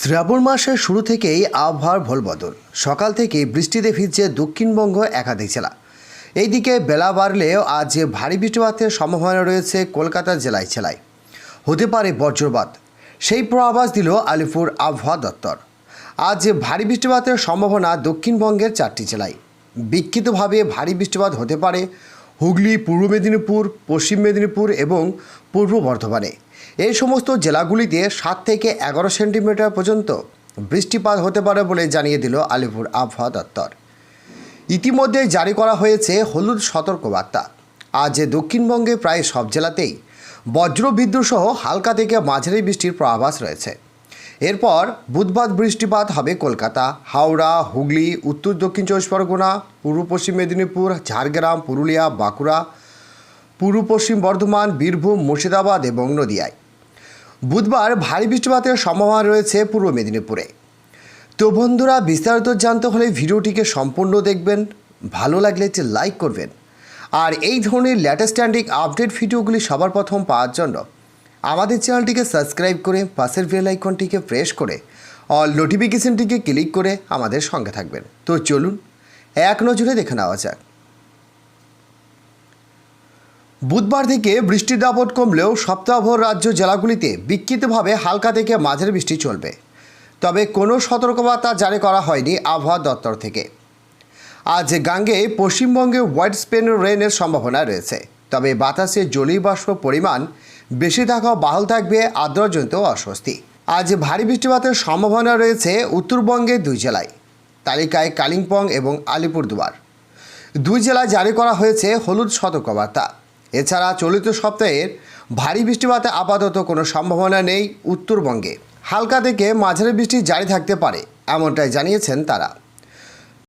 শ্রাবণ মাসের শুরু থেকেই আবহাওয়ার ভোলবদল। সকাল থেকে বৃষ্টিতে ভিজছে দক্ষিণবঙ্গ একাধিক জেলা। এইদিকে বেলা বাড়লেও আজ ভারী বৃষ্টিপাতের সম্ভাবনা রয়েছে কলকাতা জেলায় জেলায়। হতে পারে বজ্রপাত, সেই পূর্বাভাস দিল আলিপুর আবহাওয়া দপ্তর। আজ ভারী বৃষ্টিপাতের সম্ভাবনা দক্ষিণবঙ্গের 4টি জেলায়। বিক্ষিপ্তভাবে ভারী বৃষ্টিপাত হতে পারে হুগলি, পূর্ব মেদিনীপুর, পশ্চিম মেদিনীপুর এবং পূর্ব বর্ধমানে। এই সমস্ত জেলাগুলিতে 7 থেকে 11 সেন্টিমিটার পর্যন্ত বৃষ্টিপাত হতে পারে বলে জানিয়ে দিল আলিপুর আবহাওয়া দপ্তর। ইতিমধ্যে জারি করা হয়েছে হলুদ সতর্কবার্তা। আজ দক্ষিণবঙ্গে প্রায় সব জেলাতেই বজ্রবিদ্যুৎ সহ হালকা থেকে মাঝারি বৃষ্টির পূর্বাভাস রয়েছে। এরপর বুধবার বৃষ্টিপাত হবে কলকাতা, হাওড়া, হুগলি, উত্তর দক্ষিণ 24 পরগনা, পূর্ব পশ্চিম মেদিনীপুর, ঝাড়গ্রাম, পুরুলিয়া, বাঁকুড়া, পূর্ব পশ্চিম বর্ধমান, বীরভূম, মুর্শিদাবাদ এবং নদিয়ায়। বুধবার ভারী বৃষ্টিপাতের সম্ভাবনা রয়েছে পূর্ব মেদিনীপুরে। তো বন্ধুরা, বিস্তারিত জানতে হলে ভিডিওটিকে সম্পূর্ণ দেখবেন, ভালো লাগলে একটি লাইক করবেন। আর এই ধরনের লেটেস্ট স্ট্যান্ডিং আপডেট ভিডিওগুলি সবার প্রথম পাওয়ার জন্য আমাদের চ্যানেলটিকে সাবস্ক্রাইব করে পাশের বেল আইকনটিকে প্রেস করে অল নোটিফিকেশনটিকে ক্লিক করে আমাদের সঙ্গে থাকবেন। তো চলুন এক নজরে দেখে নেওয়া যাক। বুধবার থেকে বৃষ্টির দাপট কমলেও সপ্তাহভর রাজ্য জেলাগুলিতে বিক্ষিপ্তভাবে হালকা থেকে মাঝারি বৃষ্টি চলবে। তবে কোনো সতর্কবার্তা জারি করা হয়নি আবহাওয়া দপ্তর থেকে। আজ গাঙ্গে পশ্চিমবঙ্গে হোয়াইট স্পেন রেনের সম্ভাবনা রয়েছে। তবে বাতাসে জলীয় বাষ্প পরিমাণ বেশি থাকাও বাহাল থাকবে আর্দ্রজনিত অস্বস্তি। আজ ভারী বৃষ্টিপাতের সম্ভাবনা রয়েছে উত্তরবঙ্গের 2 জেলায়। তালিকায় কালিম্পং এবং আলিপুরদুয়ার 2 জেলায় জারি করা হয়েছে হলুদ সতর্কবার্তা। এছাড়া চলিত সপ্তাহের ভারী বৃষ্টিপাতে আপাতত কোনো সম্ভাবনা নেই উত্তরবঙ্গে। হালকা থেকে মাঝারি বৃষ্টি জারি থাকতে পারে, এমনটাই জানিয়েছেন তারা।